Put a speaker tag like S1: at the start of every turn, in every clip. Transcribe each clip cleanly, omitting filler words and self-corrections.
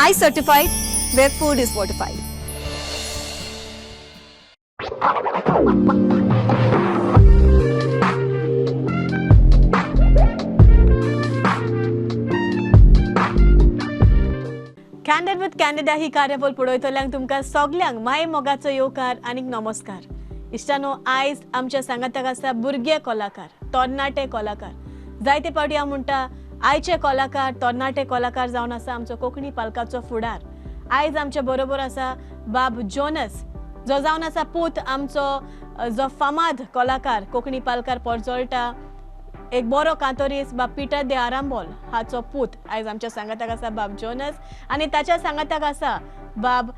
S1: I certified where food is fortified.
S2: Candid with Canada ही कार्यावळ पळयतल्यांक तुमकां सगल्यांक माय मोगाचो येवकार आनी नमस्कार. इश्टानो, आयज आमच्या सांगाताक आसा भुरगे कलाकार, तरणाटे कलाकार. जायते फावटी हांव म्हणटा आयचे कलाकार तरणाटे कलाकार जावन आसा आमचो कोंकणी पालकाचो फुडार. आयज आमच्या बरोबर आसा बाब जोनस, जो जावन आसा पूत आमचो जो फामाद कलाकार कोंकणी पालकार परजळटा. एक बरो कांतोरीस बाब पिटर दे आरांबोल हाचो पूत आयज आमच्या सांगाताक आसा बाब जोनस. आनी ताच्या सांगाताक आसा बाब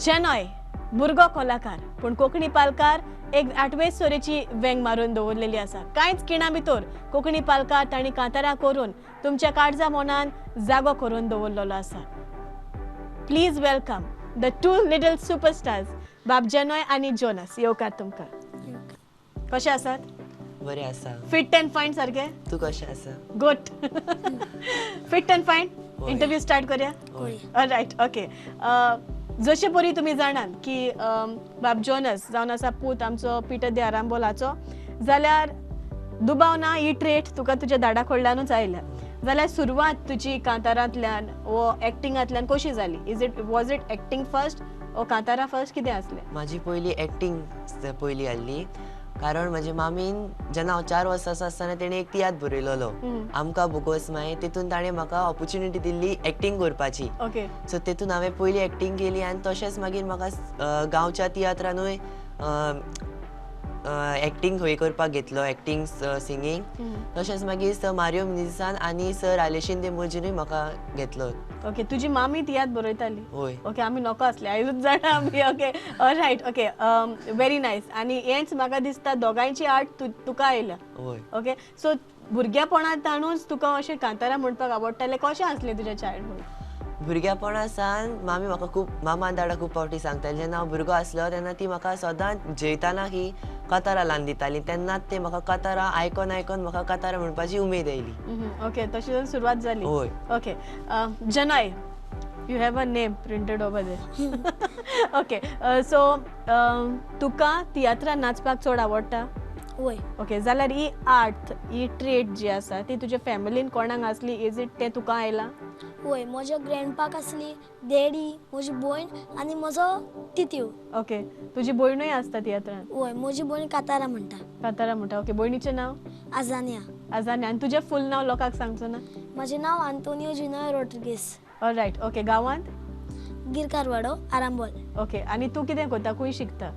S2: जेनॉय, भुरगो कलाकार पूण कोंकणी पालकार एक 8वे सोरेची वेंग मारून दवरलेली आसा. कांयच खिणां भितर कोंकणी पालकार तांणी कांतारां करून तुमच्या काळजा मनान जागो करून दवरलेलो आसा. Please welcome the two little superstars बाब जेनॉय आनी जोनस. येवकार तुमकां. कशे आसात?
S3: बरें आसा.
S2: फिट एंड फायन सारके?
S3: तू कशें आसा?
S2: Good. Fit and fine. Interview start करूया. Right, okay. जशे परी तुमी जाणात की बाब जोनस जावन आसा पूत आमचो पिटर दे आरांबोलाचो, जाल्यार दुबावना ही ट्रेट तुका तुज्या दाडा कडल्यानूच आयल्या. जाल्यार सुरवात तुजी कांतारांतल्यान वो एक्टिंगांतल्यान कशी जाली? वॉज इट एक्टिंग फर्स्ट ओ कांतारा फर्स्ट, कितें आसलें?
S3: माझी पयली एक्टिंग पयली आसली, कारण म्हजे मामीन जेन्ना हांव 4 वर्सांचो आसतना तेणे एक तियात्र बरयलोलो आमकां बुकोस माय. तितून ताणें म्हाका ऑपॉर्च्युनिटी दिल्ली एक्टिंग करपाची.
S2: ओके.
S3: सो तितून हांवें पयली एक्टिंग केली आनी तशेंच मागीर म्हाका गांवच्या तियात्रानूय एक्टिंग खंय करपाक घेतलो, एक्टिंग सिंगींग. तशेंच मागीर सर मारियो मिनिसान आनी सर आलेशिंदे मोजीनूय म्हाका घेतलो.
S2: ओके. तुजी मामी तियात्र बरयताली?
S3: होय.
S2: ओके, आमी नॉको आसले, आयजूच जाणा आमी. Okay, right. Okay, very nice. आनी हेंच म्हाका दिसता दोगांयची आर्ट तुका आयल्या.
S3: होय.
S2: ओके, सो भुरग्यापणांतूच तुका अशें कांतारा म्हणपाक आवडटालें. कशें आसलें तुजें चायल्डहूड?
S3: भुरग्यापणा सावन मामी म्हाका खूब मामान दाडा खूब फावटी सांगताली. जेन्ना हांव भुरगो आसलो तेन्ना ती म्हाका सदांच जेयताना ही कांतारां लावन दिताली. तेन्नाच ते म्हाका कांतारां आयकोन आयकोन म्हाका कांतारां म्हणपाची उमेद येयली.
S2: ओके, तशी जावन सुरवात जाली.
S3: होय.
S2: ओके, जनय, you have a name printed over there. Okay, so तुका तियात्रान नाचपाक चड आवडटा?
S4: वय.
S2: ओके, जाल्यार ही आर्ट, ही ट्रेट जी आसा ती तुज्या फॅमिलीन कोणाक आसली? इज इट तें तुका आयला?
S4: वय, म्हज्या ग्रँडपाक आसली, डॅडी, म्हजी भयण आनी म्हजो तितीव.
S2: ओके, तुजी भयणूय आसता तियात्रान?
S4: वय, म्हजी भयण कांतारा म्हणटा.
S2: कांतारा म्हणटा. ओके, भयणीचें नांव?
S4: आजानिया.
S2: आजानी. आनी तुजें फूल नांव लोकांक सांगचो ना?
S4: म्हजें नांव Antonio junior Rodrigues.
S2: All right. Okay, गांवांत?
S4: गिरकारवाडो, आरांबोल.
S2: ओके, आनी तूं कितें करता? खंय शिकता?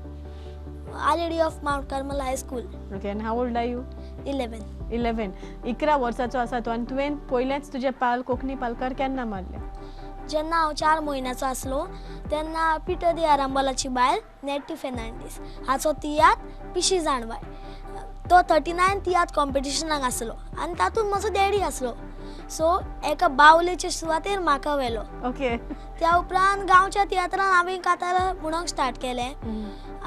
S4: Our lady of Mount Carmel high school.
S2: Okay, आनी हाव ओल्ड आर यू?
S4: 11.
S2: 11. 11 वर्साचो आसा तूं. आनी तुवें पयलेंच तुजें पाल कोंकणी पालकार केन्ना मारलें?
S4: जेन्ना हांव 4 म्हयन्याचो आसलो तेन्ना पिटर दे आरांबोलाची बायल नेटी फेर्नांडीस हाचो तियात्र पिशी जाणबाय, तो 39 तियात्र कॉम्पिटिशनाक आसलो आनी तातूंत म्हजो डॅडी आसलो. सो एका बावलेच्या सुवातेर म्हाका व्हेलो.
S2: ओके.
S4: त्या उपरांत गांवच्या तियात्रान हांवें कांतारा म्हणूंक स्टार्ट केलें.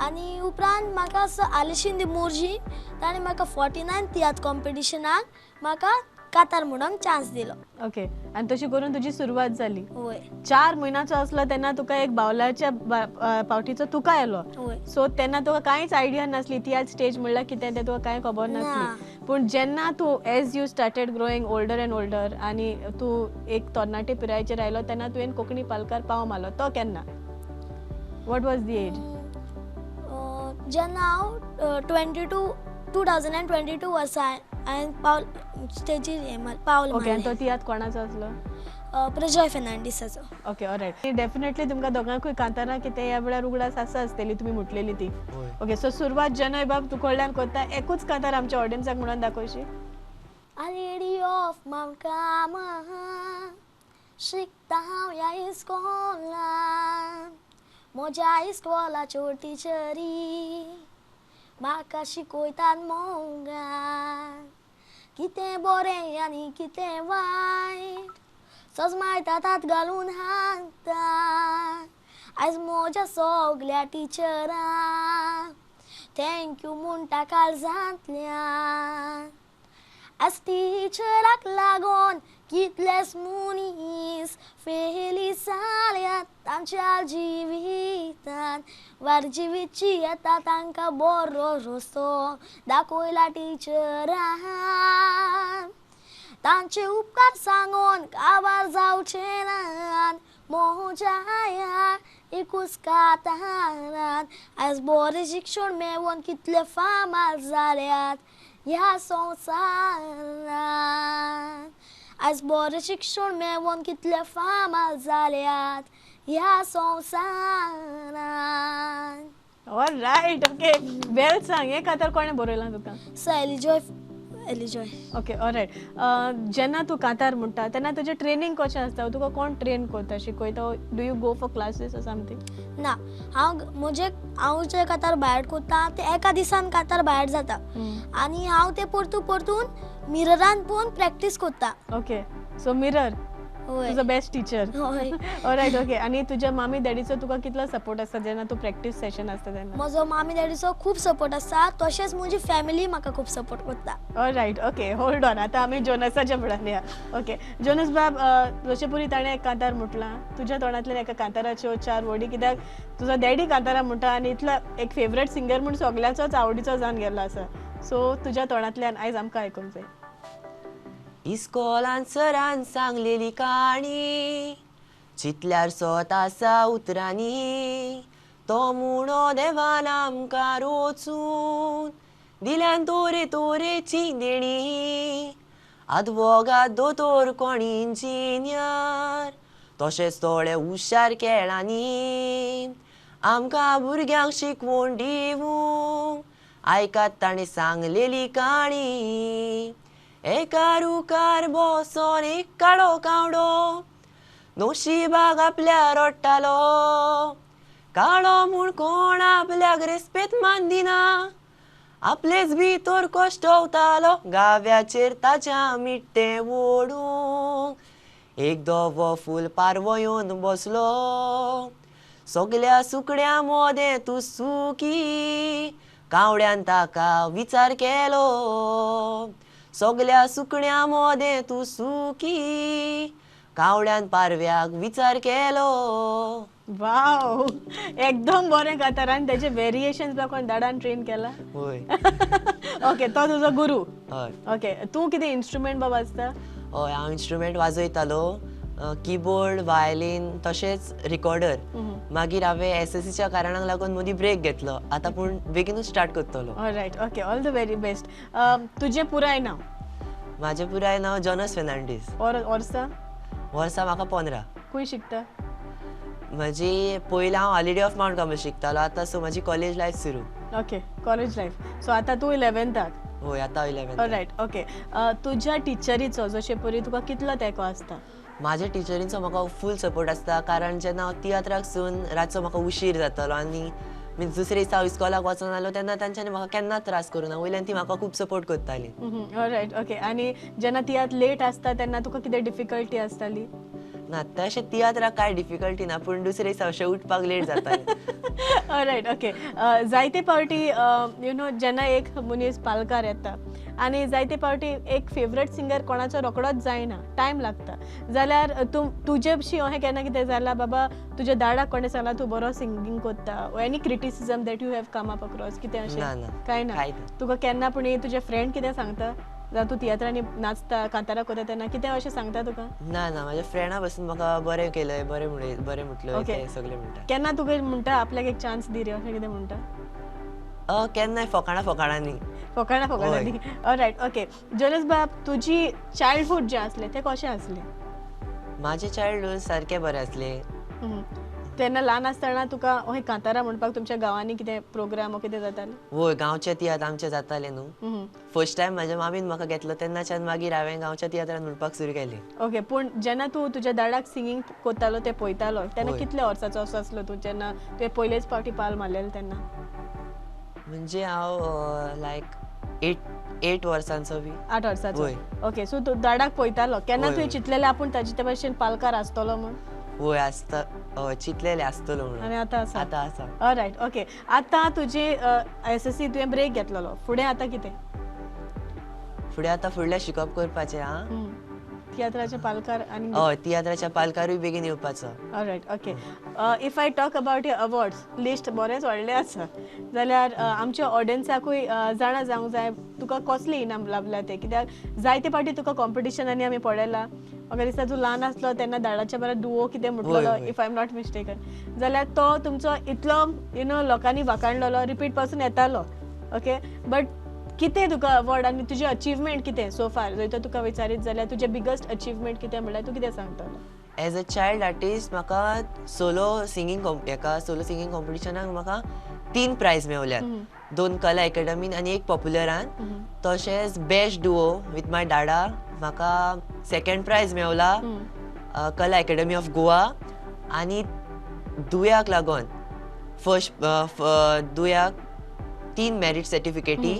S4: आनी उपरांत म्हाका आलेशिंदे मोर्जी ताणें म्हाका 49 तियात्र कॉम्पिटिशनाक म्हाका कांतार म्हणूंक चान्स दिलो.
S2: ओके, आनी तशी करून तुजी सुरवात जाली.
S4: वय.
S2: 4 म्हयन्याचो आसलो तेन्ना तुका एक बावलाच्या पावटीचो तुका येलो.
S4: वय.
S2: सो तेन्ना तुका कांयच आयडिया नासली तियात्र स्टेज म्हणल्यार कितें तें तुका कांय खबर नासली. पूण जेन्ना तूं as you started growing older and older आनी तूं एक तरणाटे पिरायेचेर आयलो तेन्ना तुवें कोंकणी पालकार पाव मारलो. तो केन्ना? What was the age?
S4: जेन्ना हांव 2022 वर्सा हांवें पावल स्टेजीर पावल.
S2: ओके, आनी तो तियात्र कोणाचो आसलो?
S4: प्रजॉय फेर्नांडीसाचो.
S2: Okay, alright. डेफिनेटली तुमकां दोगांकूय कांतारां कितें ह्या वेळार उगडास आसा आसतली, तुमी म्हटलेली ती. ओके, सो सुरवात जनय बाब तूं कडल्यान करता. एकूच कांतार आमच्या ऑडियन्साक म्हणून दाखोवशी.
S4: आलेडी ऑफ माउंट कार्मल शिकता हांव ह्या इस्कॉलान, म्हज्या इस्कॉलाच्यो टिचरी म्हाका शिकयतात मोगान, कितें बरें आनी कितें वायट सजमायता तांत घालून हाडटा आयज म्हज्या सगल्या टिचरांक थँक्यू म्हणटा काळजांतल्यान. आयज टिचराक लागून कितलेच मनीस फेली जाल्यात तांच्या जिवितान वारजिवीची येता तांकां बरो रस्तो दाखयला टिचरान तांचे उपकार सांगून काबार जावचे नान मोहजाया एकूच कातारान आयज बरें शिक्षण मेळोवन कितले फामाद जाल्यात ह्या संवसारान आयज बरें शिक्षण मेळोवन कितले फामाद जाल्यात ह्या संवसारान.
S2: ऑल रायट ओके वेल सांग हे कातर कोणे बरयलां तुका?
S4: सो एलिजॉय
S2: ओके ऑल रायट जेन्ना तूं कांतार म्हणटा तेन्ना तुजें ट्रेनींग कशें आसता तुका कोण ट्रेन करता शिकयता do you go for classes or something?
S4: ना हांव जे कातार भायर कोत्ता ते एका दिसान कातार भायर जाता आनी हांव ते परतून मिररान पळोवन प्रॅक्टीस कोत्ता.
S2: ओके सो मिरर
S4: होय
S2: तुजो बेस्ट टीचर.
S4: होय
S2: ऑलरायट ओके आनी तुज्या मामी डॅडीचो तुका कितलो सपोर्ट आसता जेन्ना तूं प्रॅक्टीस सेशन आसता तेन्ना?
S4: म्हजो मामी डॅडीचो खूब सपोर्ट आसता तशेंच म्हजी फॅमिली म्हाका खूब सपोर्ट करता.
S2: ऑलरायट ओके होल्ड ऑन आतां आमी जोनसाच्या फुड्यान या. ओके जोनस बाब जशे पयलीं ताणें एक कांतार म्हटलां तुज्या तोंडांतल्यान एका कांताराच्यो 4 वर्डी कित्याक तुजो डॅडी कांतारा म्हणटा आनी इतलो एक फेवरेट सिंगर म्हूण सगळ्यांचोच आवडीचो जावन गेल्लो आसा सो तुज्या तोंडांतल्यान आयज आमकां आयकूंक जाय.
S3: इस्कॉलान सरान सांगलेली काणी चितल्यार सोत आसा उतरांनी तो मुणो देवान आमकां रोचून दिल्यान तोरेची देणी आदवोगाद दोतोर कोणी इंजिनियर तशेंच थोडे हुशार खेळांनी आमकां भुरग्यांक शिकवण दिवूंक आयकात ताणें सांगलेली काणी एका रुकार बसोन एक काळो कावडो नोशीबाग आपल्या रोडटालो काळो म्हूण कोण आपल्याक रेस्पेत मान दिना आपलेच भितर कश्टवतालो गाव्याचेर ताच्या मिट्टें ओडूंक एक दोवो फूल पारवो येवन बसलो सगल्या सुकड्या मोदें तूं सुखी कावड्यान ताका विचार केलो सगल्या सुकण्या मोदें तूं सुखी कावड्यान पारव्याक विचार केलो.
S2: वाव एकदम बरें कांतार आनी तेजे वेरिएशन्स बी कोण दाडान ट्रेन केला?
S3: होय
S2: ओके तो तुजो गुरू.
S3: हय
S2: ओके तूं कितें इन्स्ट्रुमेंट बाबा आसता?
S3: हय हांव इन्स्ट्रुमेंट वाजयतालो कीबोर्ड वायलीन तशेंच रिकॉर्डर. मागीर हांवें एसएससीच्या कारणाक लागून मदीं ब्रेक घेतलो आतां पूण बेगीनूच स्टार्ट करतलो.
S2: All right okay all the very best. तुजें पुराय नांव?
S3: म्हाजें पुराय नांव जोनस फेर्नांडीस.
S2: वर्सां?
S3: वर्सां म्हाका 15.
S2: खंय शिकता?
S3: म्हजी पयलीं हांव हॉलिडे ऑफ माउंट कार्मेल शिकतालो आतां सो म्हाजी कॉलेज लायफ सुरू.
S2: ओके कॉलेज लायफ सो आतां तूं 11थाक?
S3: होय आतां 11.
S2: ऑलरायट ओके तुज्या टिचरीचो जशे पयलीं तुका कितलो तेंको आसता?
S3: म्हाज्या टिचरींचो म्हाका फूल सपोर्ट आसता कारण जेन्ना हांव तियात्राक सून रातचो म्हाका उशीर जातालो आनी मीन्स दुसरे दिसा हांव इस्कॉलाक वचून आसलो तेन्ना तांच्यांनी म्हाका केन्नाच त्रास करूं ना वयल्यान ती म्हाका खूब सपोर्ट करताली.
S2: ऑलरायट ओके आनी जेन्ना तियात्र लेट आसता तेन्ना तुका कितें डिफिकल्टी आसताली?
S3: ना तशें तियात्राक कांय डिफिकल्टी ना पूण दुसरे दिसा अशें उठपाक लेट जातालें.
S2: ऑलरायट ओके जायते फावटी यू नो जेन्ना एक मनीस पालकार येता आनी जायते फावटी एक फेवरेट सिंगर कोणाचो रोकडोच जायना टायम लागता जाल्यार तुजेशी अशें केन्ना कितें जालां बाबा तुज्या दाडाक कोणें सांगलां तूं बरो सिंगींग कोत्ता any criticism that you have come up across कितें अशें? कांय ना तुका केन्ना पूण तुजे फ्रेंड कितें सांगता जावं तूं तियात्रांनी नाचता कांतारा कोता तेन्ना कितें अशें सांगता तुका? ना
S3: म्हाज्या फ्रेंडा बसून म्हाका बरें केलंय बरें म्हटलं ते सगळें म्हणटा.
S2: केन्ना तुका म्हणटा आपल्याक एक चान्स दी रे अशें कितें म्हणटा?
S3: केन्नाय फकाणांनी.
S2: ऑलरायट ओके जोनस बाब तुजी चायल्डहूड जें आसलें तें कशें आसलें?
S3: म्हाजें चायल्डहूड सारकें बरें आसलें.
S2: तेन्ना ल्हान आसतना तुका अशें कांतारा म्हणपाक तुमच्या गांवांनी कितें प्रोग्राम वा कितें जातालें?
S3: होय गांवचे तियात्र आमचे जाताले न्हू. फर्स्ट टायम म्हाज्या मामीन म्हाका घेतलो तेन्नाच्यान मागीर हांवें गांवच्या तियात्रान म्हणपाक सुरू केलें. ओके
S2: पूण जेन्ना तूं तुज्या दाडाक सिंगींग कोत्तालो तें पळयतालो तेन्ना कितल्या वर्साचो असो आसलो तूं जेन्ना तुवें पयलेच फावटी पाल मारलेलें तेन्ना?
S3: म्हणजे हांव लायक 8 वर्सांचो बी.
S2: 8 वर्साचो. ओके सो तूं दाडाक पळयतालो केन्ना तुवें चिंतलेलें आपूण ताचे भशेन पालकार आसतलो म्हूण?
S3: होय आसता चिंतलेलें आसतलो म्हणून.
S2: आनी आतां आसा?
S3: आतां आसा.
S2: ऑलरायट ओके आतां तुजी एसएससी तुवें ब्रेक घेतलेलो फुडें आतां कितें?
S3: फुडें आतां फुडलें शिकप करपाचें.
S2: तियात्राचे पालकार आणि
S3: हय तियात्राच्या पालकारूय बेगीन येवपाचो.
S2: All right okay. If I talk about your awards list बरेंच व्हडलें आसा जाल्यार आमच्या ऑडियन्साकूय जाणा जावंक जाय तुका कसलें इनाम लाभला तें, कित्याक जायते फावटी तुका कॉम्पिटिशनांनी आमी पळयलां. म्हाका दिसता तूं ल्हान आसलो तेन्ना दाडाच्या बरा दुओ कितें म्हटलेलो if I am not mistaken, जाल्यार तो तुमचो इतलो लोकांनी वाखाणलेलो रिपीट पासून येतालो. ओके बट कितें तुका अवॉर्ड आनी तुजें अचिवमेंट कितें सो फार जर तर तुका विचारीत जाल्यार तुजें बिगस्ट अचिवमेंट कितें म्हणल्यार तूं कितें सांगतलो?
S3: एज अ चायल्ड आर्टिस्ट म्हाका सोलो सिंगींग कॉम्पिटिशनाक म्हाका 3 प्रायज मेवल्यात. 2 कला अकॅडमीन आनी 1 पॉप्युलरान. तशेंच बेस्ट डुओ विथ माय डाडा म्हाका 2nd प्रायज मेवला कला अकॅडमी ऑफ गोवा. आनी दुयाक लागून फर्स्ट दुयाक 3 मेरीट सर्टिफिकेटी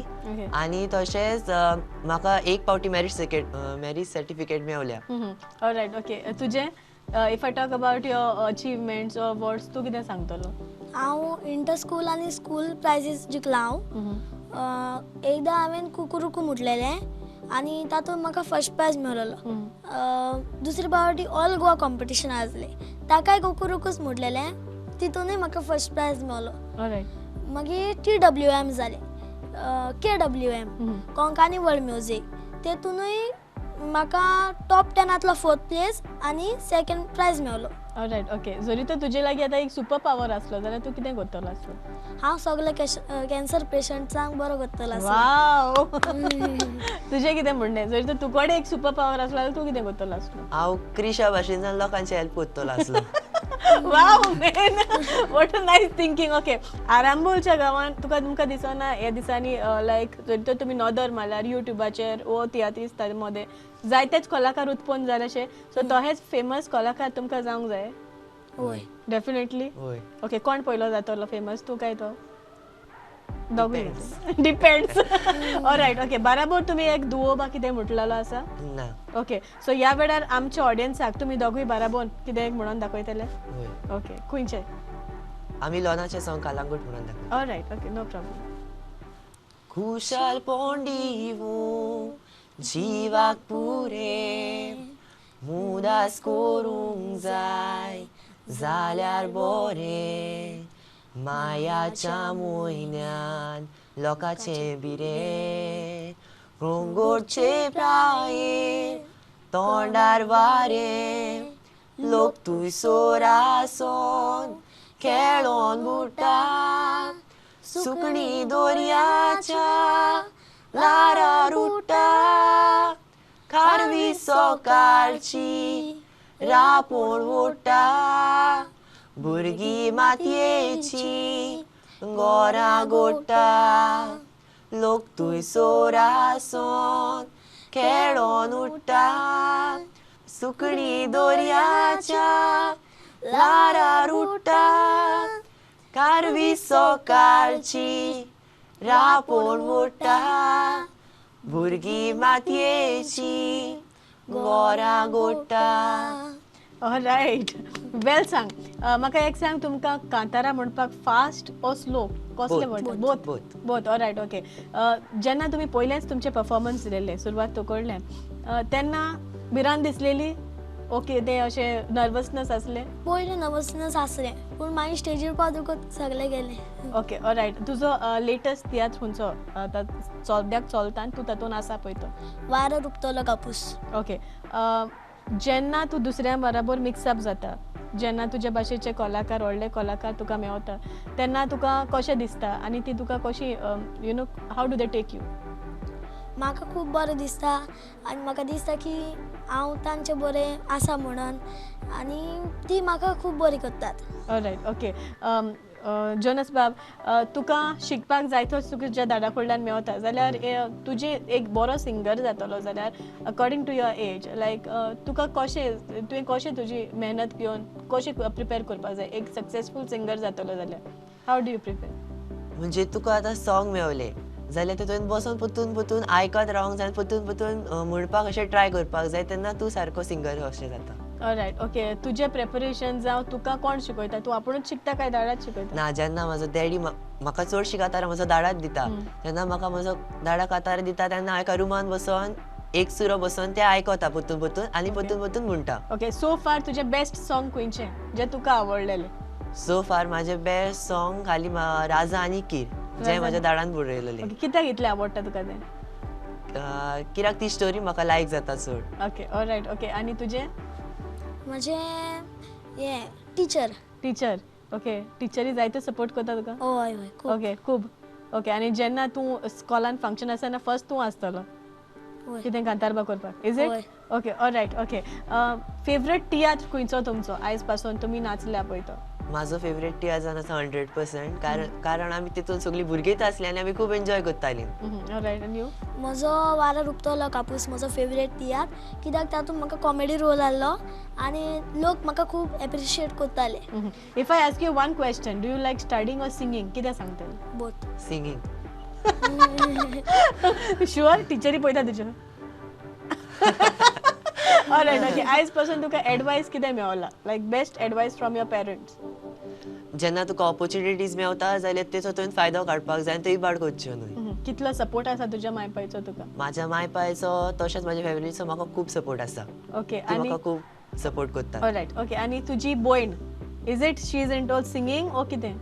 S3: आनी तशेंच म्हाका 1 पावटी मेरीट सर्टिफिकेट मेवल्या.
S2: Alright okay. तुजें if I talk about your achievements or awards तूं कितें सांगतलो?
S4: हांव इंटर स्कूल आनी स्कूल प्रायजीस जिखला हांव. एकदां हांवें कुकुरुकू म्हटलेलें आनी तातूंत म्हाका फर्स्ट प्रायज मेळ्ळलो. दुसरी फावटी ऑल गोवा कॉम्पिटिशन आसलें ताकाय कुकुरुकूच म्हटलेलें, तितूनय म्हाका फर्स्ट प्रायज मेळ्ळो.
S2: ऑलरायट
S4: मागीर TWM जालें, KWM कोंकणी वर्ल्ड म्युजीक, तेतूनय म्हाका टॉप 10 4th प्लेस आनी 2nd प्रायज मेळ्ळो.
S2: All right okay. जरी तर तुजे लागीं आतां एक सुपर पावर आसलो जाल्यार तूं कितें करतलो आसलो?
S4: हांव सगळे कॅन्सर पेशंट्सांक बरो करतलो आसलो.
S2: वाव तुजें कितें म्हणणें? जरी तर तुकोडे एक सुपर पावर आसलो जाल्यार तूं कितें करतलो आसलो?
S3: हांव क्रिशा भाशेन जावन लोकांची हेल्प करतलो आसलो.
S2: Wow man what a nice thinking. Okay आरांबोलच्या गांवांत तुमकां दिसना हे दिसांनी लायक जरी तर तुमी नॉदर मारल्यार युट्यूबाचेर वो तियात्रिस्तां मदें जायतेच कलाकार उत्पन्न जाले अशे, सो तोहेच फेमस कलाकार तुमकां जावंक जाय?
S4: होय
S2: डेफिनेटली.
S3: होय
S2: ओके कोण पयलो जातलो फेमस, तूं काय तो? दोगूय डिपेंड्स. All right okay. बराबर तुमी एक दुओ बा कितें म्हटलेलो आसा?
S3: ना.
S2: ओके सो ह्या वेळार आमच्या ऑडियन्साक तुमी दोगूय बराबर कितें एक म्हणून दाखयतले?
S3: होय
S2: ओके खंयचे?
S3: आमी लोनाचें सॉंग कालांगूट म्हणून दाखयता.
S2: Alright okay no problem.
S3: खुशाल पोंडिवू जिवाक पुरे मुदास करूंक जाय जाल्यार बरें मायाच्या म्हयन्यान लोकांचे बिरे रंगोटचे प्राये तोंडार वारे लोक तुयसोर आसोन खेळोन बुटा सुकणी दोर्याच्या लारार उठा खारवी सकाळची रापोण ओटा भुरगीं मातयेची गोरां गोटा लोक तुयसोर आसोन खेळोन उठा सुकणी दोर्याच्या लारार उठा कारवी सकाळची रापोण मोटा भुरगीं मातयेची गोरां गोटा.
S2: ऑलरायट वेल सांग. म्हाका एक सांग तुमकां कांतारा म्हणपाक फास्ट ओ स्लो कसले म्हणटा? बोथ. All right okay. जेन्ना तुमी पयलेंच तुमचे परफॉर्मन्स दिलेले सुरवात तो कडल्यान तेन्ना भिरांत दिसलेली? ओके ते अशें नर्वसनस आसले?
S4: पयलीं नर्वसनस आसलें पूण मागीर स्टेजीर पावतकच सगळें गेलें.
S2: Okay all right. तुजो लेटस्ट तियात्र खंयचो आतां सद्याक चलता आनी तूं तातूंत आसा पळय तो?
S4: वारो रुपतलो कापूस.
S2: ओके. जेन्ना तूं दुसऱ्या बराबर मिक्सअप जाता, जेन्ना तुजे भाशेचे कलाकार व्हडले कलाकार तुका मेवता तेन्ना तुका कशें दिसता आनी ती तुका कशी how do they take you?
S4: म्हाका खूब बरें दिसता आनी म्हाका दिसता की हांव तांचे बरें आसा म्हणून आनी ती म्हाका खूब बरी करतात.
S2: All right okay. जोनस बाब तुका शिकपाक जायतोच तुज्या दाडा कडल्यान मेवता जाल्यार तुजी एक बरो सिंगर जातलो जाल्यार अकॉर्डिंग टू युअर एज लायक तुका तुवें कशें तुजी मेहनत घेवन कशी प्रिपेर करपाक जाय एक सक्सेसफूल सिंगर जातलो जाल्यार? How do you prepare?
S3: म्हणजे तुका आतां सॉंग मेवले जाल्यार तितून बसून परतून आयकत रावंक जाय परतून म्हणपाक अशें ट्राय करपाक जाय तेन्ना तूं सारको सिंगर अशें जाता.
S2: All right okay. तुजें प्रेपरेशन जावं तुका कोण शिकयता? तूं आपुणूच शिकता काय दाडाच शिकयता?
S3: ना जेन्ना म्हाजो डॅडी म्हाका चडशी कातारां म्हजो दाडाच दिता तेन्ना म्हाका म्हजो दाडा कातार दिता तेन्ना हांव एका रुमान बसून एक सुरो बसून ते आयकता परतून परतून आनी परतून परतून म्हणटा.
S2: ओके, सो फार तुझे बेस्ट सॉंग खंयचे जे तुका आवडलेले?
S3: सो फार माझे बेस्ट सॉंग खाली राजा आनी कीर जे
S2: राजा
S3: माझ्या दाडान बरयलेले.
S2: ओके, कित्याक इतले आवडटा तुका ते?
S3: कित्याक ती स्टोरी म्हाका लायक जाता चड.
S2: Okay, all right. ओके, आणि तुझे?
S4: म्हजे हे टिचर.
S2: टीचर. ओके, टिचरी जायते सपोर्ट करता तुका?
S4: हय हय खूब.
S2: ओके, खूब. ओके, आणि जेन्ना तूं स्कॉलान फंक्शन आसा तेन्ना फर्स्ट तूं आसतलो
S4: हय.
S2: कितें कांतारबा करपाक, इज इट?
S4: हय.
S2: Okay, all right. Okay, favourite tiatr खंयचो तुमचो आयज पासून तुमी नाचल्या पळय तो?
S3: माझो फेवरेट तियात्र आसा 100% कारण आमी तितून सगळीं भुरगींच आसली आनी आमी खूब एन्जॉय करतालीं.
S2: ऑलरायट, आनी यू?
S4: म्हजो वारो रुपतलो कापूस म्हजो फेवरेट तियात्र कित्याक तातूंत म्हाका कॉमेडी रोल आसलो आनी लोक म्हाका खूब एप्रिशिएट करताले.
S2: If I ask you one question, do you like studying or singing, कितें सांगतले?
S4: बोथ.
S3: सिंगींग.
S2: शुअर? टिचरी पळयता तुज्यो? ऑलरायट. ओके, आयज पासून तुका एडवायस कितें मेळला, like best advice from your parents?
S3: जेन्ना तुका ऑपॉर्च्युनिटीज मेवता जाल्यार तेचो तुवें फायदो काडपाक जाय आनी तो इबाड करच्यो न्हय.
S2: कितलो सपोर्ट आसा तुज्या मायपायचो तुका?
S3: म्हाज्या मायपायचो तशेंच म्हाज्या फॅमिलीचो म्हाका खूब सपोर्ट आसा.
S2: ओके,
S3: ती
S2: आणि
S3: म्हाका खूब सपोर्ट करता.
S2: ऑलरायट. ओके, आणि तुजी भयण, is it she is into singing ओ कितें?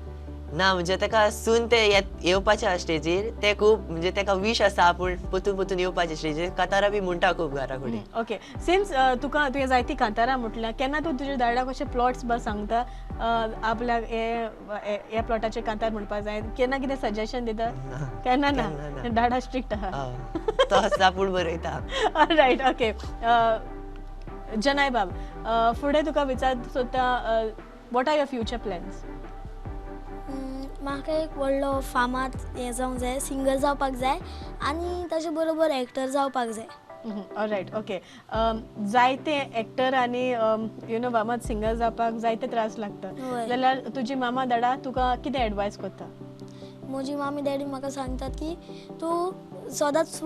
S3: ना म्हणजे तेका सून ते येवपाचे स्टेजीर ते खूब म्हणजे तेका विश आसा पूण परतून परतून येवपाचे स्टेजीर कातारां बी म्हणटा खूब घरा कडेन.
S2: ओके, सिन्स तुका तुवें जायतीं कांतारां म्हटल्यां, केन्ना तूं तुज्या दाडाक अशे प्लॉट्स बा सांगता आपल्याक हे प्लॉटाचे कांतार म्हणपाक जाय, केन्ना कितें सजेशन दिता? केन्ना ना, दाडा स्ट्रिक्ट आहा.
S3: तो आसा पूण बरयता.
S2: ऑलरायट. ओके, जनाय बाब, फुडें तुका विचारत सोदता, what are your future plans?
S4: म्हाका एक व्हडलो फामाद हें जावंक जाय, सिंगर जावपाक जाय आनी ताचे बरोबर एक्टर जावपाक जाय.
S2: ऑलरायट. ओके, जायते एक्टर आनी यू नो फामाद सिंगर जावपाक जायते त्रास लागता,
S4: हय.
S2: जाल्यार तुजी मामा दाडा तुका कितें एडवायस करता?
S4: म्हजी मामी डॅडी म्हाका सांगतात की तूं सदांच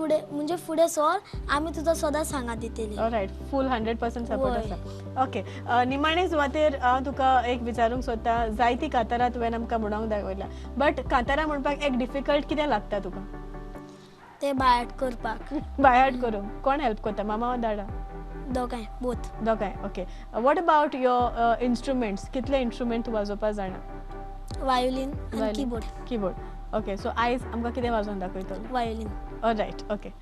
S4: फुडें सर, आमी तुजो सदांच सांगात दितली.
S2: ऑलरायट, फूल 100% सपोर्ट
S4: वय.
S2: आसा. ओके, निमाणे सुवातेर हांव तुका एक विचारूंक सोदता, जायतीं कांतारां तुवें आमकां म्हणूंक दाखयल्या, बट कांतारां म्हणपाक एक डिफिकल्ट कितें लागता तुका?
S4: ते बायट करपाक.
S2: बायहार्ट करूंक कोण हेल्प करता, मामा वा दाडा?
S4: दोगांय बोथ.
S2: दोगांय. Okay, what about your instruments, कितले इंस्ट्रुमेंट तूं वाजोवपाक जाणा?
S4: वायोलीन आनी कीबोर्ड.
S2: कीबोर्ड. ओके, सो आयज आमकां कितें वाजोवन दाखयतलो?
S4: वायोलीन.
S2: ऑलरायट. ओके.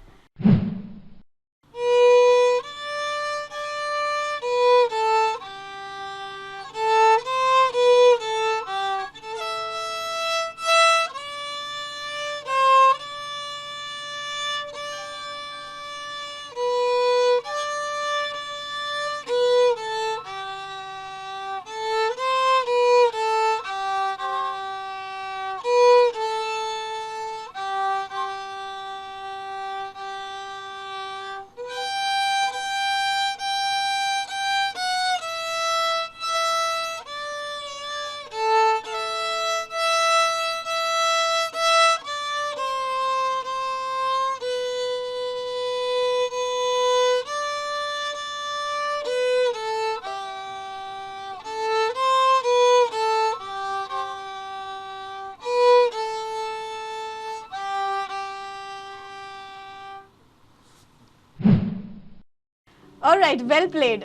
S2: ऑलरायट, वेल प्लेड.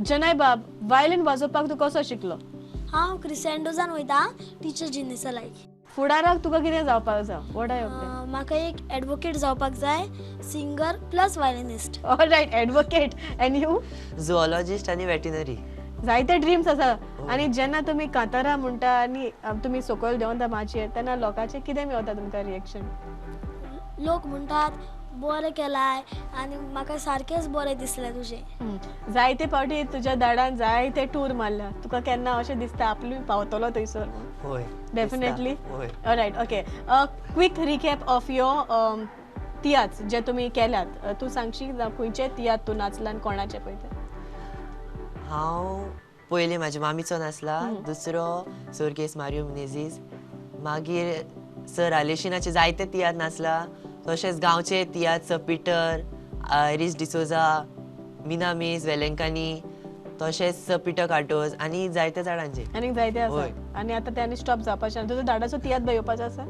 S2: जनाय बाब, वायलीन वाजोवपाक तूं कसो शिकलो?
S4: हांव क्रिसेंडोजान वयता टिचर जिनेसा लायक.
S2: फुडाराक तुका कितें जावपाक जाय? What are your?
S4: म्हाका एक एडवोकेट जावपाक जाय, singer plus violinist.
S2: Alright, advocate. And you?
S3: Zoologist आनी वेटिनरी.
S2: जायते ड्रीम्स आसा. आनी जेन्ना तुमी कांतारां म्हणटा आनी तुमी सकयल देंवता माचयेर, तेन्ना लोकांचें कितें मेळटा तुमकां रिएक्शन?
S4: लोक म्हणटात बरें केलाय आनी म्हाका सारकेंच बरें दिसलें तुजें.
S2: जायते फावटी तुज्या दाडान जायते टूर मारल्या, तुका केन्ना अशें दिसता आपली पावतलो थंयसर?
S3: होय.
S2: डेफिनेटली.
S3: होय.
S2: All right. Okay, quick recap of your tiatr जे तुमी केल्यात. तूं सांगशी खंयचे तियात्र तूं नाचला आनी कोणाचे पळय?
S3: हांव पयलीं म्हाज्या मामीचो नाचला, दुसरो सर्गेस मारियो मेनेझीस, मागीर सर आलेशिनाचे जायते तियात्र नाचला, तशेंच गांवचे तियात्र सर पिटर, आयरिस डिसोजा, मिनामीस वेलेंकानी, तशेंच सर पिटर कार्टोज आनी जायते जाणांचे.
S2: आनी जायते
S3: होय.
S2: आसा. आनी आतां ते आनी स्टॉप जावपाचें ना. तुजो दाडाचो तियात्र बी येवपाचो आसा?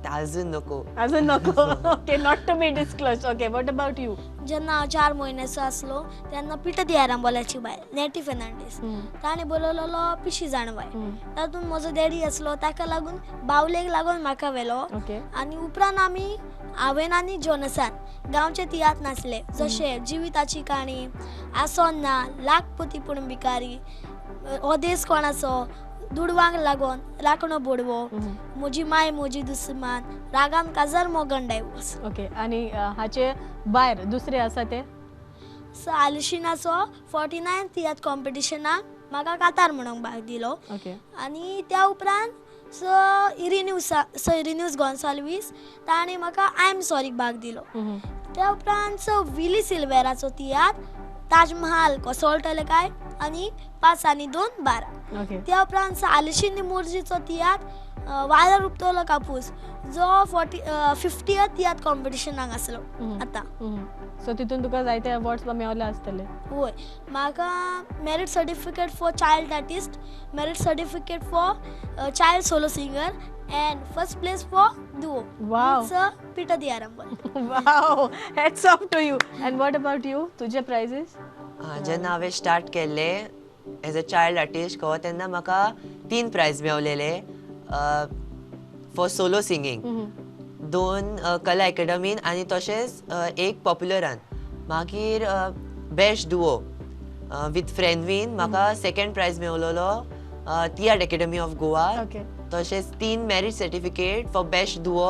S3: ते अजून नको.
S2: अजून नको. Okay, not to be disclose. Okay, what about you?
S4: जेन्ना हांव 4 म्हयन्याचो आसलो तेन्ना पिटर दियारांबोलाची बायल नेटी फेर्नांडीस ताणें बोलवलेलो पिशी जाणवाय. तातूंत म्हजो डॅडी आसलो, ताका लागून बावलेक लागून म्हाका व्हेलो.
S2: ओके.
S4: आनी उपरांत हांवें आनी जोनसान गांवचे तियात्र नाचले, जशे जिविताची काणी, आसोन्ना, लाखपती पूण भिकारी, हो देश कोणाचो, दुडवांक लागून राखणो बोडवो, म्हजी माय म्हजी दुस्मान, रागान काजार मोगन डायवोर्स.
S2: ओके, आणि हाचे भायर दुसरे आसा ते?
S4: सो आलिशिनाचो 49 तियात्र कॉम्पिटिशनाक म्हाका कातार म्हणून भाग दिलो.
S2: ओके.
S4: आनी त्या उपरांत इरिन्यूस गॉन्साल्वीस ताणें म्हाका आय एम सॉरीक भाग दिलो. त्या उपरांत विली सिल्वेराचो तियात्र ताजमहाल कोसळटले काय आनी 5 आनी 2 12.
S2: ओके.
S4: त्या उपरांत आलिशीन मुर्जीचो तियात्र वायला रुपतलो कापूस जो 50th तियात्र कॉम्पिटिशनाक आसलो आतां.
S2: सो तितून तुका जायते अवॉर्ड्स मेळले आसतले?
S4: वय, म्हाका merit certificate for child artist, merit certificate for child solo singer and first place for duo.
S2: Wow.
S4: Peter दियारांबोल.
S2: Wow, hats off to you. And what about you? तुझे प्राइजेस?
S3: जेन्ना हांवें स्टार्ट केल्ले एज अ चायल्ड आर्टिस्ट तेन्ना म्हाका 3 prize मेवलेले for solo singing, 2 कला अकॅडमीन आनी तशेंच एक पॉप्युलरान. मागीर बेस्ट दुओ विथ फ्रेंडवीन म्हाका 2nd प्रायज मेवलेलो tiatr academy of Goa.
S2: Okay.
S3: तशेंच 3 merit certificate for best duo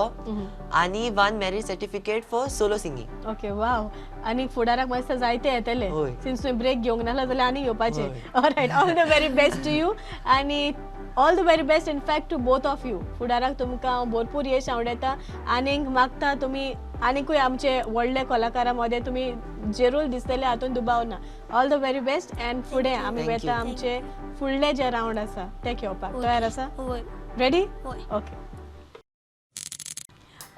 S3: आनी 1 merit certificate for solo singing.
S2: Okay, wow. आणि फुडाराक मस्त जायते येतले.
S3: होय.
S2: सिन्स तुम्ही ब्रेक घेवंक नासला जाल्यार आनी येवपाचे.
S3: होय.
S2: Alright, all the very best to you आणि all the very best in fact to both of you. फुडाराक तुमकां भरपूर यश आवडेता. आनीक मागता तुमी आनीकूय आमचे व्हडले कलाकारांमध्ये तुम्ही जरूर दिसतले, हातून दुबाव ना. All the very best. And फुडें आमी
S3: Thank you.
S2: वेता आमचे फुडले जे राउंड आसा ते घेवपाक. तयार आसा?
S4: वय.
S2: रेडी?
S4: होय.
S2: Okay.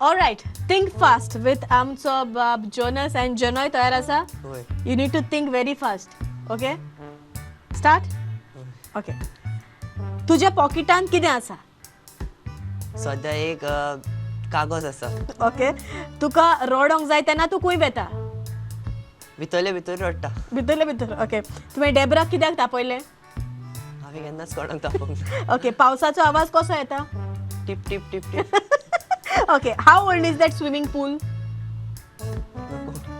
S2: Alright, think fast with आमचो बाब जोनस अँड जनॉय. तयार आसा?
S3: होय.
S2: You need to think very fast. Okay? Start? Okay. तुझ्या पॉकेटान कितें आसा?
S3: सद्या एक कागज आसा.
S2: ओके. तुका रडोंक जाय तेन्ना तूं खंय वेता?
S3: भितरले भितर रडटा.
S2: भितरले भितर. ओके. तुवें डेब्राक कित्याक तापयलें?
S3: हांवें केन्नाच कोणाक तापोवंक ना.
S2: ओके. पावसाचो आवाज कसो येता?
S3: टिप टिप टिप टिप.
S2: Okay. How old is that swimming pool?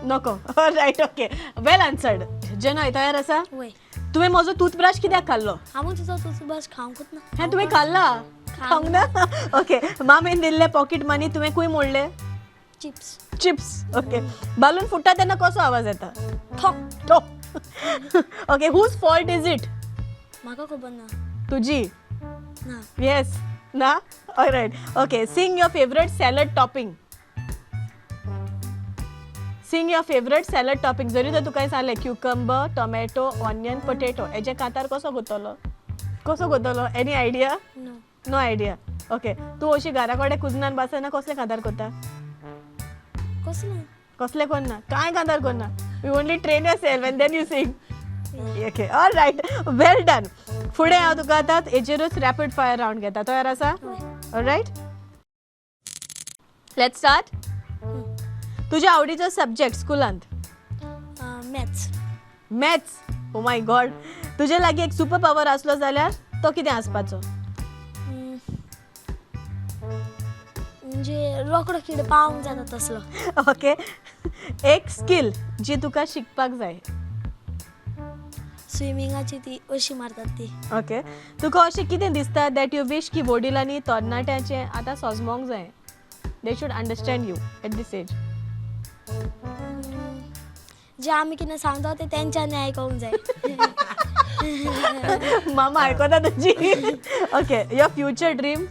S2: नको. रायट. ओके. Well answered. जनॉय तयार आसा?
S4: वय.
S2: तुवें म्हजो टूथब्रश कित्याक खाल्लो?
S4: हांव तुजो टूथब्रश खावंकूच ना.
S2: हें तुवें खाल्ला? खावंक ना? ओके. मामीन दिल्ले पॉकेट मनी तुवें खंय मोडले?
S4: चिप्स.
S2: चिप्स. ओके. बालून फुट्टा तेन्ना कसो आवाज येता?
S4: ठोक.
S2: ठोक. Okay. Whose fault is it?
S4: म्हाका खबर ना.
S2: तुजी?
S4: ना.
S2: येस. ना? Alright. Okay. Sing your favourite salad topping. Sing your favourite salad topping. जरी तर तुका सांगलें क्युकंबर, टोमॅटो, ऑनियन, पोटॅटो, हेजे कांतार कसो करतलो? कसो करतलो? Any idea?
S4: No.
S2: No idea. Okay. तूं अशी घरा कडेन कुजनान बासना कसले कांतार करता?
S4: कसलें?
S2: कसले करना? कांय कांतार करना. You only train yourself and then you sing. Okay. All right. Well done. फुडें हांव तुका आतां हेजेरूच रॅपीड फायर राउंड घेता. तयार आसा? All right. Let's start. तुज्या आवडीचो सब्जेक्ट स्कुलांत?
S4: Maths.
S2: Maths. Oh my God. तुजे लागीं एक सुपर पावर आसलो जाल्यार तो कितें आसपाचो?
S4: म्हणजे रोकडो कितें पावंक जाता तसलो.
S2: ओके. एक स्कील जी तुका शिकपाक जाय?
S4: स्विमिंगाची ती अशी मारतात ती.
S2: ओके. तुका अशें कितें दिसता दॅट यू विश की वडिलांनी तरणाट्याचें आतां सोजमोंक जाय? They should understand you at this age.
S4: जे आमी कितें सांगता ते तेंच्यांनी आयकोंक जाय.
S2: मामा आयकोता तुजी? Okay. Your future dream?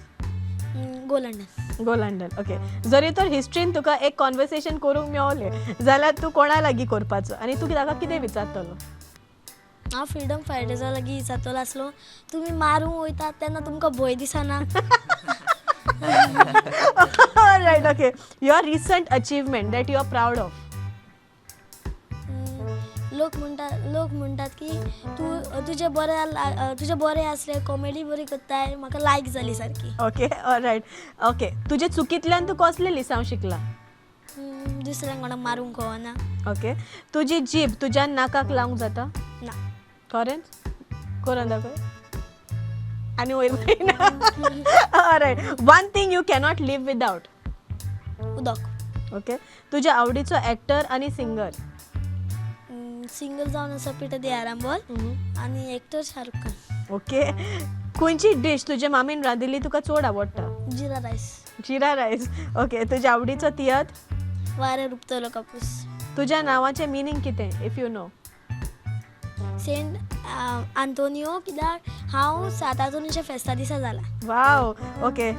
S4: Go London.
S2: Go London. Okay. जरी तर हिस्ट्रीन तुका एक कॉन्वर्सेशन करूंक मेळलें जाल्यार तूं कोणा लागीं करपाचो आनी तूं ताका कितें विचारतलो?
S4: हांव फ्रिडम फायटर्सा लागीं विचारतलो आसलो, तुमी मारूंक वयतात तेन्ना तुमकां भंय दिसना?
S2: Right. Okay. Your recent achievement that you are proud of?
S4: लोक म्हणटात की तुझे बरे असले कॉमेडी बरी करताय म्हाका लायक जाली सारकी.
S2: Okay all right. ओके तुजे चुकींतल्यान तू कसले लिसांव शिकला?
S4: दुसऱ्यांक कोणाक मारूंक कळना.
S2: ओके तुजी जीभ तुज्या नाकाक लावंक जाता?
S4: ना.
S2: खरेंच करून दाखय. आनी वयर ना. Alright. One thing you cannot live without?
S4: उदक.
S2: ओके तुज्या आवडीचो एक्टर आनी सिंगर?
S4: सिंगर जावन आसा पिटर दी आरांबोल आनी एक्टर शाहरुख खान.
S2: ओके खंयची डिश तुज्या मामीन रांदिल्ली तुका चड आवडटा?
S4: जिरा रायस.
S2: जिरा रायस. ओके तुज्या आवडीचो तियत्र?
S4: वारे रुपतलो कापूस.
S2: तुज्या नांवाचें मिनींग कितें if you know?
S4: Saint Antonio कित्याक हांव 7 हातून फेस्ता दिसा जाला.
S2: वाव. ओके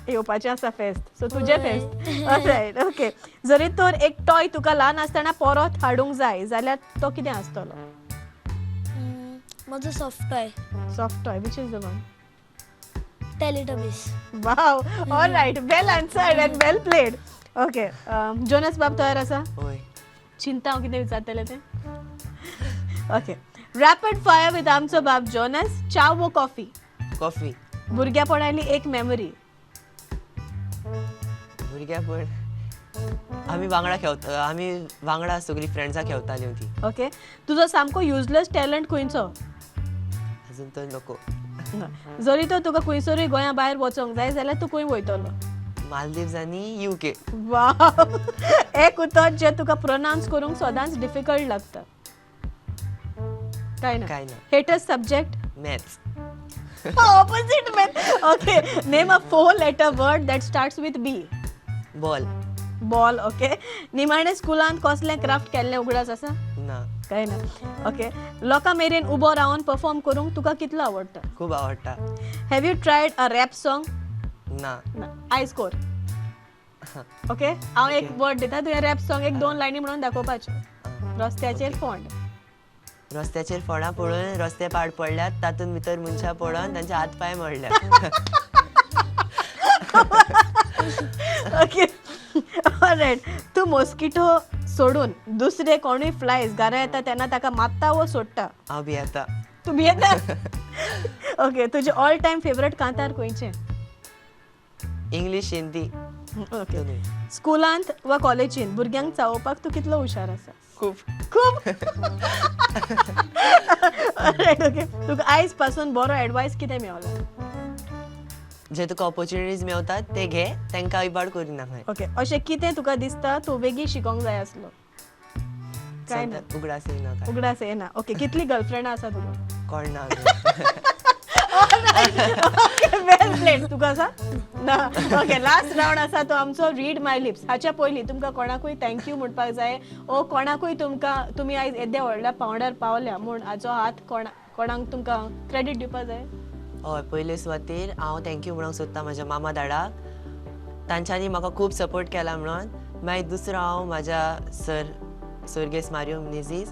S2: येवपाचें आसा फेस्त सो तुजें फेस्त. ऑलरायट. ओके जरी तर एक टॉय तुका ल्हान आसतना परत हाडूंक जाय जाल्यार तो कितें आसतलो?
S4: म्हजो soft toy.
S2: Soft toy which is the one?
S4: Teletubbies.
S2: Wow. Alright well answered and well played. Okay Jonas बाब तयार आसा?
S3: होय.
S2: चिंता हांव कितें विचारतलें तें? ओके रॅपिड फायर विथ आमचो बाब जोनस. च्या वो कॉफी?
S3: कॉफी.
S2: भुरग्यापणाली एक मेमरी?
S3: भुरग्यापण आमी वांगडा सगळीं फ्रेंड्सां खेळटालीं ती.
S2: ओके तुजो सामको युजलेस टॅलंट खंयचो?
S3: अजून तर नको.
S2: जरी तर तुका खंयसरूय गोंया भायर वचोंक जाय जाल्यार तूं खंय वयतलो?
S3: मालदीव्स आनी UK.
S2: वाव. एक उतर जे तुका प्रोनाउन्स करूंक सदांच डिफिकल्ट लागता? काय ना. Hatest subject?
S3: Maths.
S2: Opposite math. Okay name a 4 letter word that starts with B.
S3: Ball.
S2: Ball. Okay निमाणे स्कुलांत कसलें क्राफ्ट केल्लें उगडास आसा?
S3: ना.
S2: काय ना. ओके लोकां मेरेन उबो रावन परफॉर्म करूंक तुका कितलो आवडटा?
S3: खूब आवडटा.
S2: Have you tried a rap song?
S3: ना.
S2: I score. ओके हांव एक वर्ड दिता तुवें रॅप सॉंग एक 2 लायनी म्हणून दाखोवपाच्यो. रस्त्याचेर फोंड.
S3: रस्त्याचेर फोंडां पळोवन रस्ते पाड पडल्यात तातूंत भितर मनशां पडोन तांचे हात पाय मोडल्यात.
S2: ओके ऑलरायट तूं मॉस्किटो सोडून दुसरे कोणूय फ्लायज घरा येता तेन्ना ताका मारता वो सोडटा?
S3: हांव भियेता.
S2: तूं भियेता? ओके तुजें ऑल टायम फेवरेट कांतार खंयचें?
S3: इंग्लीश हिंदी.
S2: ओके स्कुलांत वा कॉलेजींत भुरग्यांक चावोवपाक तूं कितलो हुशार आसा?
S3: खूब.
S2: ऑलरायट. ओके तुका आयज पासून बरो एडवायस कितें मेळ्ळो?
S3: जे तुका ऑपॉर्च्युनिटीज मेवतात ते घे तांकां इबाड करिनाका.
S2: ओके अशें कितें तुका दिसता तूं वेगळी शिकोंक जाय आसलो? काय ना.
S3: उगडास येनाका.
S2: उगडास येना. ओके कितली गर्लफ्रेंडां आसा तुका?
S3: कोण ना.
S2: वेल प्लेड. तुका आसा? ना. ओके लास्ट राउंड आसा तो आमचो रीड माय लिप्स. हाच्या पयलीं तुमकां कोणाकूय थँक्यू म्हणपाक जाय ओ कोणाकूय तुमी आयज येद्या व्हडल्या पावंड्यार पावल्या म्हूण हाचो हात कोणाक तुमकां क्रेडीट दिवपाक जाय?
S3: हय पयले सुवातेर हांव थँक्यू म्हणूंक सोदतां म्हाज्या मामा दाडाक. तांच्यांनी म्हाका खूब सपोर्ट केला म्हणून. मागीर दुसरो हांव म्हाज्या सर्गेस मारियो मेनेझीस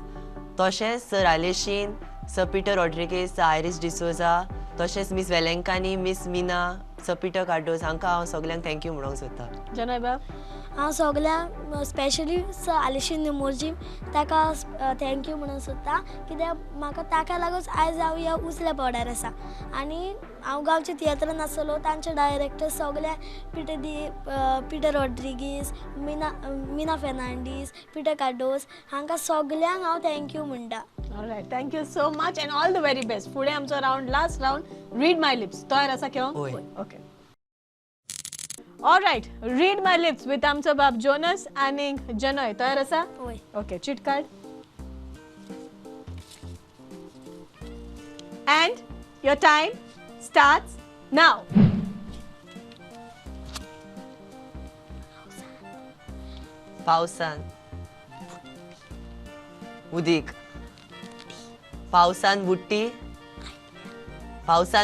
S3: तशेंच सर आलेशीन सर पिटर रॉड्रिगीस सर आयरिस डिसोजा तशेंच मिस वेलेंकानी मिस मिना सर पिटर कार्डोस हांकां हांव सगल्यांक थँक्यू म्हणूंक सोदतां.
S2: जनय बाब?
S4: हांव सगल्यांक स्पेशली सर आलेशीन नेमोर्जीम ताका थँक्यू म्हणूंक सोदतां कित्याक म्हाका ताका लागून आयज हांव ह्या उंचल्या पावंड्यार आसा. आनी हांव गांवच्या तियात्रान आसलो तांचे डायरेक्टर सगळे पिटर रॉड्रिगीस मिना फेर्नांडीस पिटर कार्डोस हांकां सगल्यांक हांव थँक्यू म्हणटा.
S2: Alright thank you so much and all the very best. फुडें आमचो round last round read my lips. तयार आसा घेवंक?
S3: होय.
S2: Okay alright read my lips with आमचो बाब जोनस आनी जनय. तयार आसा?
S4: होय.
S2: Okay cheat card and your time starts now.
S3: पावसान उदीक. पावसान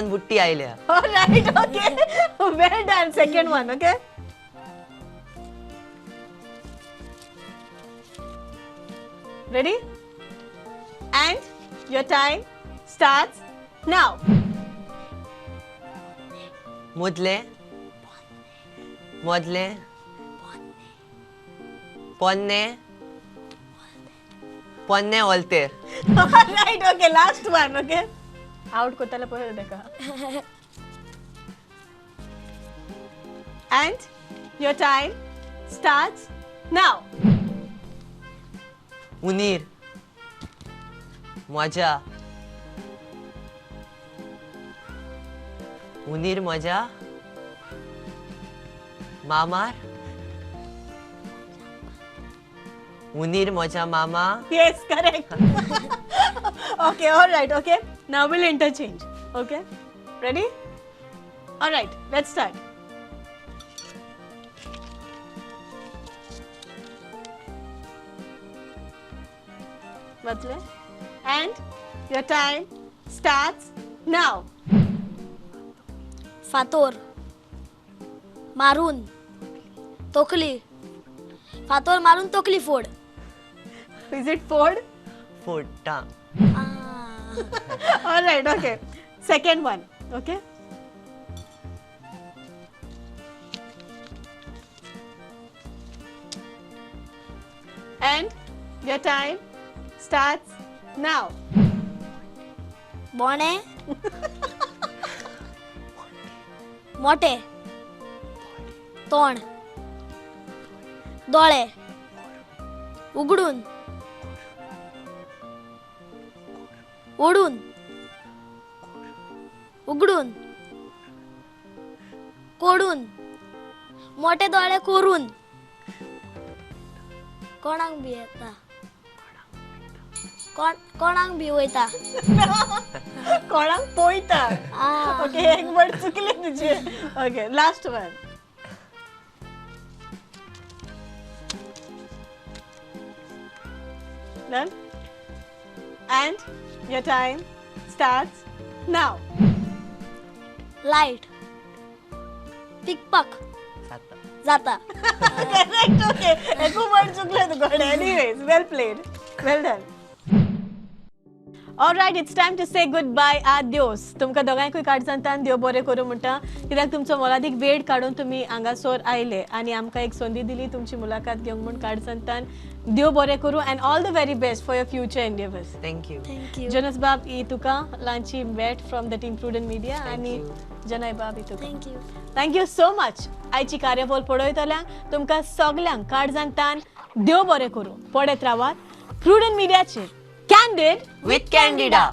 S3: बुट्टी आयल्या.
S2: Alright okay well done. Second one. Okay ready and your time starts now.
S3: मोदले पोन्ने पोन्ने ओलतेर
S2: right okay last one okay आउट कोताला पळय देखा and your time starts now
S3: उनीर मजा उनीर मजा मामार उनीर मजा मामा
S2: Yes, correct. Okay, all right, okay. Now we'll interchange. Okay? Ready? All right, let's start. Batle? And your time starts now.
S4: फातोर मारून तोकली फातोर मारून तोकली फोड
S2: Is it Ford?
S3: फोडटा
S2: All right, okay. Second one, okay? And your time starts now.
S4: बोणे मोठे तोंड डोळे उघडून ओढून उघडून कोडून मोठे डोळे कोरून कोणाक बी येता कोणाक बी वयता
S2: कोणाक पोयता
S4: आ.
S2: ओके एक वर्ड चुकले तुझे okay last one done and your time starts now
S4: light पिकपक
S3: जाता
S4: जाता
S2: करेक्ट ओके एक वर्ड चुकले तुकडे anyways well played well done alright it's time to say goodbye आदियोस तुमकां दोगांयकूय काडसांतान देव बरें करूं म्हणटा कित्याक तुमचो मोलादीक वेळ काडून तुमी हांगासर आयले आनी आमकां एक संदी दिली तुमची मुलाखत घेवंक म्हूण काडसांतान देव बरें करूं and all the very best for your future endeavours
S3: thank you
S4: thank you
S2: Jonas बाब ही तुका ल्हानशी भेट from the team prudent media आनी जनय बाब ही तुका
S4: थँक्यू
S2: थँक्यू सो मच आयची कार्यावळ पळयतल्यांक तुमकां सगल्यांक काळजांतान देव बरें करूं पळयत रावात प्रुडंट मिडियाचेर कॅन्डिड
S3: विथ कॅन्डिडा